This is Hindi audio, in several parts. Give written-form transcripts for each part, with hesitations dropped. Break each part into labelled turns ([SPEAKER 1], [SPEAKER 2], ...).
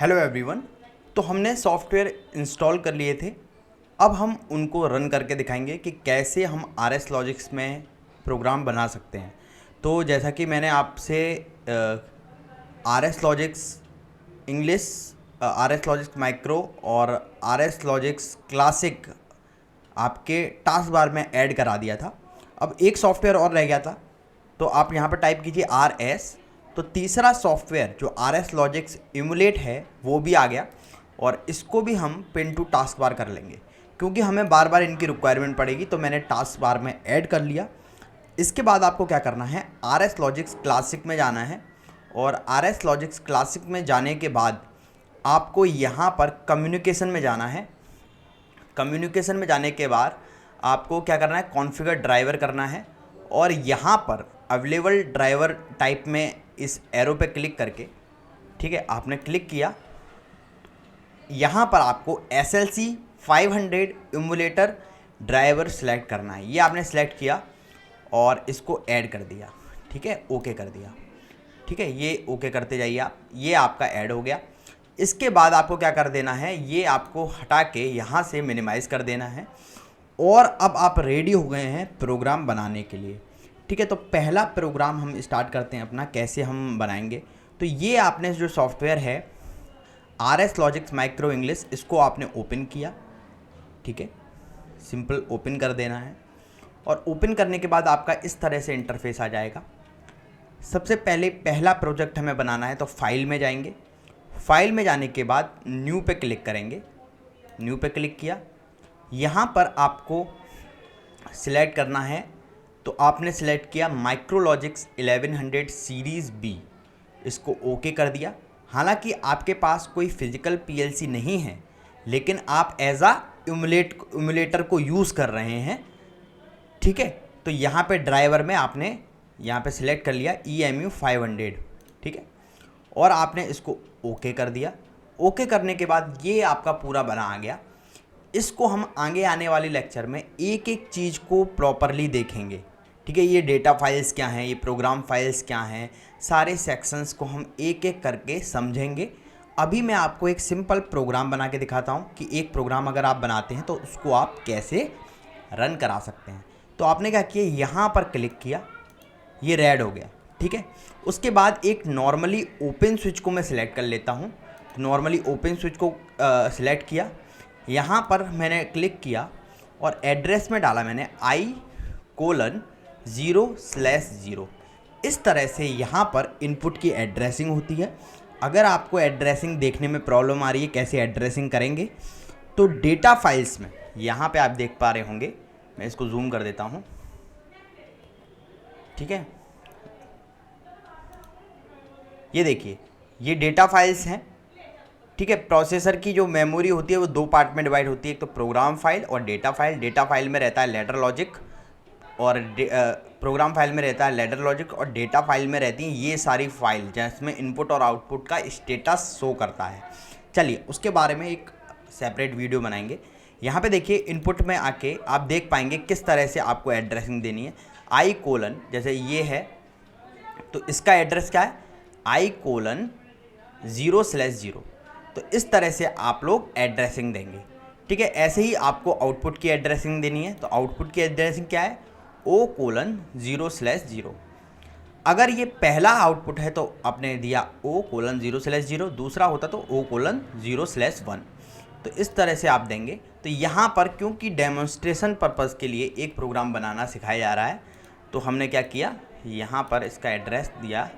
[SPEAKER 1] Hello everyone. तो हमने सॉफ्टवेयर इंस्टॉल कर लिए थे। अब हम उनको रन करके दिखाएंगे कि कैसे हम RS लॉजिक्स में प्रोग्राम बना सकते हैं। तो जैसा कि मैंने आपसे RS logics English, RS logics micro और RS लॉजिक्स क्लासिक आपके टास्क बार में ऐड करा दिया था। अब एक सॉफ्टवेयर और रह गया था, तो आप यहाँ पर टाइप कीजिए RS। तो तीसरा सॉफ्टवेयर जो RS लॉजिक्स इमुलेट है वो भी आ गया और इसको भी हम पिन टू टास्क बार कर लेंगे, क्योंकि हमें बार बार इनकी रिक्वायरमेंट पड़ेगी। तो मैंने टास्क बार में ऐड कर लिया। इसके बाद आपको क्या करना है, RS लॉजिक्स क्लासिक में जाना है और RS लॉजिक्स क्लासिक में जाने के बाद आपको यहाँ पर कम्युनिकेशन में जाना है। कम्युनिकेशन में जाने के बाद आपको क्या करना है, कॉन्फ़िगर ड्राइवर करना है और यहाँ पर अवेलेबल ड्राइवर टाइप में इस एरो पे क्लिक करके, ठीक है, आपने क्लिक किया। यहाँ पर आपको SLC 500 इमुलेटर ड्राइवर सेलेक्ट करना है। ये आपने सेलेक्ट किया और इसको ऐड कर दिया, ठीक है, ओके कर दिया, ठीक है। ये ओके करते जाइए आप, ये आपका ऐड हो गया। इसके बाद आपको क्या कर देना है, ये आपको हटा के यहाँ से मिनिमाइज़ कर देना है और अब आप रेडी हो गए हैं प्रोग्राम बनाने के लिए, ठीक है। तो पहला प्रोग्राम हम स्टार्ट करते हैं अपना, कैसे हम बनाएंगे। तो ये आपने जो सॉफ्टवेयर है RS लॉजिक्स माइक्रो इंग्लिश, इसको आपने ओपन किया, ठीक है, सिंपल ओपन कर देना है। और ओपन करने के बाद आपका इस तरह से इंटरफेस आ जाएगा। सबसे पहले पहला प्रोजेक्ट हमें बनाना है, तो फाइल में जाएंगे। फाइल में जाने के बाद न्यू पे क्लिक करेंगे। न्यू पे क्लिक किया, यहाँ पर आपको सिलेक्ट करना है। तो आपने सिलेक्ट किया माइक्रोलॉजिक्स 1100 सीरीज़ बी, इसको ओके कर दिया। हालांकि आपके पास कोई फिजिकल PLC नहीं है, लेकिन आप एज आ इमुलेटर को यूज़ कर रहे हैं, ठीक है। तो यहाँ पे ड्राइवर में आपने यहाँ पे सिलेक्ट कर लिया EMU 500, ठीक है, और आपने इसको ओके कर दिया। ओके करने के बाद ये आपका पूरा बना आ गया। इसको हम आगे आने वाले लेक्चर में एक एक चीज़ को प्रॉपरली देखेंगे, ठीक है। ये डेटा फाइल्स क्या हैं, ये प्रोग्राम फाइल्स क्या हैं, सारे सेक्शंस को हम एक एक करके समझेंगे। अभी मैं आपको एक सिंपल प्रोग्राम बना के दिखाता हूँ कि एक प्रोग्राम अगर आप बनाते हैं तो उसको आप कैसे रन करा सकते हैं। तो आपने क्या किया, यहाँ पर क्लिक किया, ये रेड हो गया, ठीक है। उसके बाद एक नॉर्मली ओपन स्विच को मैं सिलेक्ट कर लेता हूँ। नॉर्मली ओपन स्विच को सिलेक्ट किया, यहाँ पर मैंने क्लिक किया और एड्रेस में डाला मैंने I:0/0। इस तरह से यहाँ पर इनपुट की एड्रेसिंग होती है। अगर आपको एड्रेसिंग देखने में प्रॉब्लम आ रही है कैसे एड्रेसिंग करेंगे, तो डेटा फाइल्स में यहाँ पे आप देख पा रहे होंगे, मैं इसको जूम कर देता हूँ, ठीक है। ये देखिए, ये डेटा फाइल्स हैं, ठीक है। प्रोसेसर की जो मेमोरी होती है वो दो पार्ट में डिवाइड होती है, एक तो प्रोग्राम फाइल और डेटा फाइल। डेटा फाइल में रहता है लैडर लॉजिक और प्रोग्राम फाइल में रहता है लैडर लॉजिक, और डेटा फाइल में रहती हैं ये सारी फाइल जिसमें इनपुट और आउटपुट का स्टेटस शो करता है। चलिए उसके बारे में एक सेपरेट वीडियो बनाएंगे। यहाँ पे देखिए, इनपुट में आके आप देख पाएंगे किस तरह से आपको एड्रेसिंग देनी है। I:, जैसे ये है तो इसका एड्रेस क्या है, I:0/0। तो इस तरह से आप लोग एड्रेसिंग देंगे, ठीक है। ऐसे ही आपको आउटपुट की एड्रेसिंग देनी है। तो आउटपुट की एड्रेसिंग क्या है, O:0/0। अगर ये पहला आउटपुट है तो आपने दिया O:0/0, दूसरा होता तो O:0/1। तो इस तरह से आप देंगे। तो यहाँ पर क्योंकि डेमोन्स्ट्रेशन पर्पज़ के लिए एक प्रोग्राम बनाना सिखाया जा रहा है, तो हमने क्या किया, यहाँ पर इसका एड्रेस दिया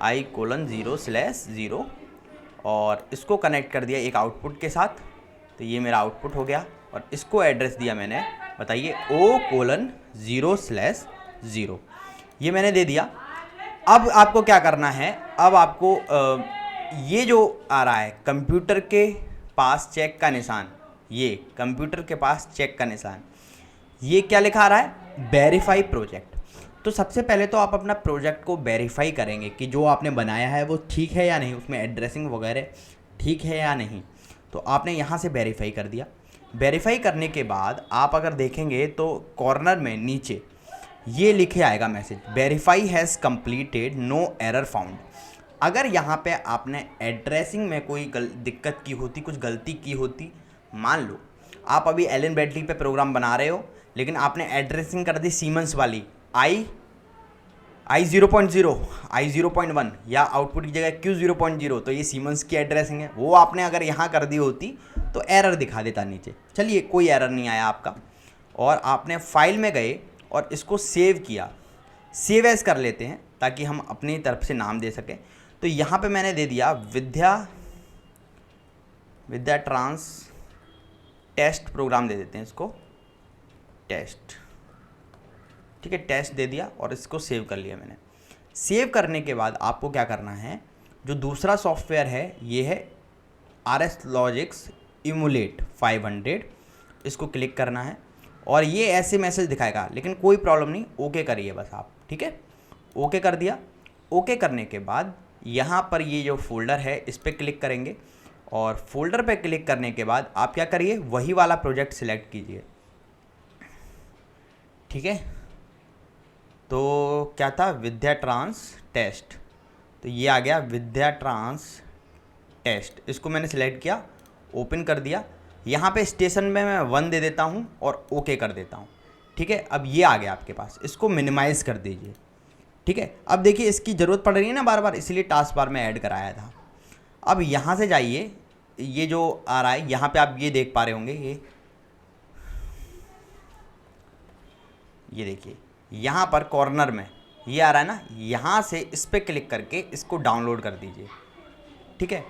[SPEAKER 1] I:0/0 और इसको कनेक्ट कर दिया एक आउटपुट के साथ। तो ये मेरा आउटपुट हो गया और इसको एड्रेस दिया मैंने, बताइए, O:0/0। ये मैंने दे दिया। अब आपको क्या करना है, अब आपको ये जो आ रहा है कंप्यूटर के पास चेक का निशान, ये कंप्यूटर के पास चेक का निशान, ये क्या लिखा आ रहा है, वेरीफाई प्रोजेक्ट। तो सबसे पहले तो आप अपना प्रोजेक्ट को वेरीफाई करेंगे कि जो आपने बनाया है वो ठीक है या नहीं, उसमें एड्रेसिंग वगैरह ठीक है या नहीं। तो आपने यहाँ से वेरीफाई कर दिया। वेरीफाई करने के बाद आप अगर देखेंगे तो कॉर्नर में नीचे ये लिखे आएगा message, verify has completed, no error found. अगर यहाँ पे आपने एड्रेसिंग में कोई दिक्कत की होती, कुछ गलती की होती, मान लो आप अभी एलन ब्रैडली पे प्रोग्राम बना रहे हो लेकिन आपने एड्रेसिंग कर दी सीमेंस वाली I0.0 I0.1 या आउटपुट की जगह Q0.0, तो ये सीमेंस की एड्रेसिंग है, वो आपने अगर यहाँ कर दी होती तो एरर दिखा देता नीचे। चलिए कोई एरर नहीं आया आपका, और आपने फाइल में गए और इसको सेव किया। सेव एज कर लेते हैं ताकि हम अपनी तरफ से नाम दे सकें। तो यहाँ पे मैंने दे दिया विद्या ट्रांस टेस्ट प्रोग्राम, दे देते हैं इसको टेस्ट, ठीक है, टेस्ट दे दिया और इसको सेव कर लिया मैंने। सेव करने के बाद आपको क्या करना है, जो दूसरा सॉफ्टवेयर है ये है RS Logix Emulate 500, इसको क्लिक करना है और ये ऐसे मैसेज दिखाएगा, लेकिन कोई प्रॉब्लम नहीं, ओके करिए बस आप, ठीक है। ओके कर दिया। ओके करने के बाद यहाँ पर ये जो फोल्डर है इस पर क्लिक करेंगे और फोल्डर पे क्लिक करने के बाद आप क्या करिए, वही वाला प्रोजेक्ट सिलेक्ट कीजिए, ठीक है। तो क्या था, विद्या ट्रांस टेस्ट, तो ये आ गया विद्या ट्रांस टेस्ट, इसको मैंने सिलेक्ट किया, ओपन कर दिया। यहाँ पे स्टेशन में मैं 1 दे देता हूँ और ओके कर देता हूँ, ठीक है। अब ये आ गया आपके पास, इसको मिनिमाइज़ कर दीजिए, ठीक है। अब देखिए इसकी ज़रूरत पड़ रही है ना बार बार, इसलिए टास्क बार में ऐड कराया था। अब यहाँ से जाइए, ये जो आ रहा है यहाँ पे आप ये देख पा रहे होंगे, ये देखिए यहाँ पर कॉर्नर में ये आ रहा है ना, यहाँ से इस पर क्लिक करके इसको डाउनलोड कर दीजिए, ठीक है।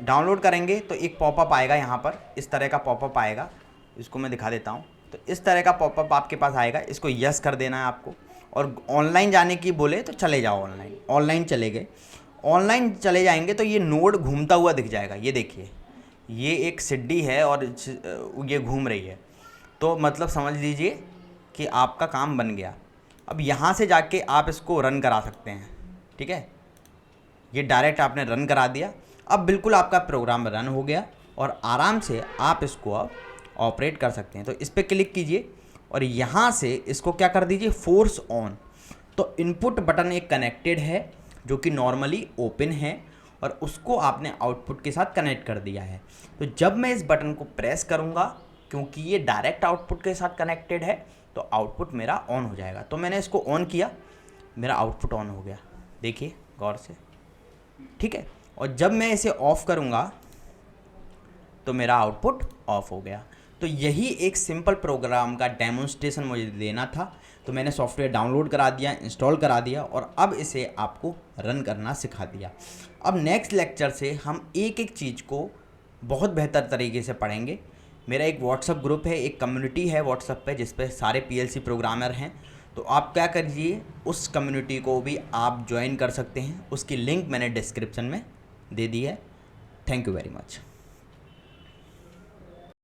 [SPEAKER 1] डाउनलोड करेंगे तो एक पॉपअप आएगा, यहाँ पर इस तरह का पॉपअप आएगा, इसको मैं दिखा देता हूँ। तो इस तरह का पॉपअप आपके पास आएगा, इसको यस कर देना है आपको। और ऑनलाइन जाने की बोले तो चले जाओ ऑनलाइन, ऑनलाइन चले गए, ऑनलाइन चले जाएंगे तो ये नोड घूमता हुआ दिख जाएगा। ये देखिए ये एक सिड्डी है और ये घूम रही है, तो मतलब समझ लीजिए कि आपका काम बन गया। अब यहाँ से जाके आप इसको रन करा सकते हैं, ठीक है। ये डायरेक्ट आपने रन करा दिया। अब बिल्कुल आपका प्रोग्राम रन हो गया और आराम से आप इसको अब ऑपरेट कर सकते हैं। तो इस पर क्लिक कीजिए और यहाँ से इसको क्या कर दीजिए, फोर्स ऑन। तो इनपुट बटन एक कनेक्टेड है जो कि नॉर्मली ओपन है और उसको आपने आउटपुट के साथ कनेक्ट कर दिया है। तो जब मैं इस बटन को प्रेस करूँगा, क्योंकि ये डायरेक्ट आउटपुट के साथ कनेक्टेड है, तो आउटपुट मेरा ऑन हो जाएगा। तो मैंने इसको ऑन किया, मेरा आउटपुट ऑन हो गया, देखिए गौर से, ठीक है। और जब मैं इसे ऑफ़ करूँगा तो मेरा आउटपुट ऑफ हो गया। तो यही एक सिंपल प्रोग्राम का डेमोन्स्ट्रेशन मुझे देना था। तो मैंने सॉफ्टवेयर डाउनलोड करा दिया, इंस्टॉल करा दिया और अब इसे आपको रन करना सिखा दिया। अब नेक्स्ट लेक्चर से हम एक एक चीज़ को बहुत बेहतर तरीके से पढ़ेंगे। मेरा एक व्हाट्सअप ग्रुप है, एक कम्युनिटी है व्हाट्सअप पे, जिस पे सारे PLC प्रोग्रामर हैं। तो आप क्या करिए, उस कम्युनिटी को भी आप ज्वाइन कर सकते हैं, उसकी लिंक मैंने डिस्क्रिप्शन में दे दी है। Thank you very much.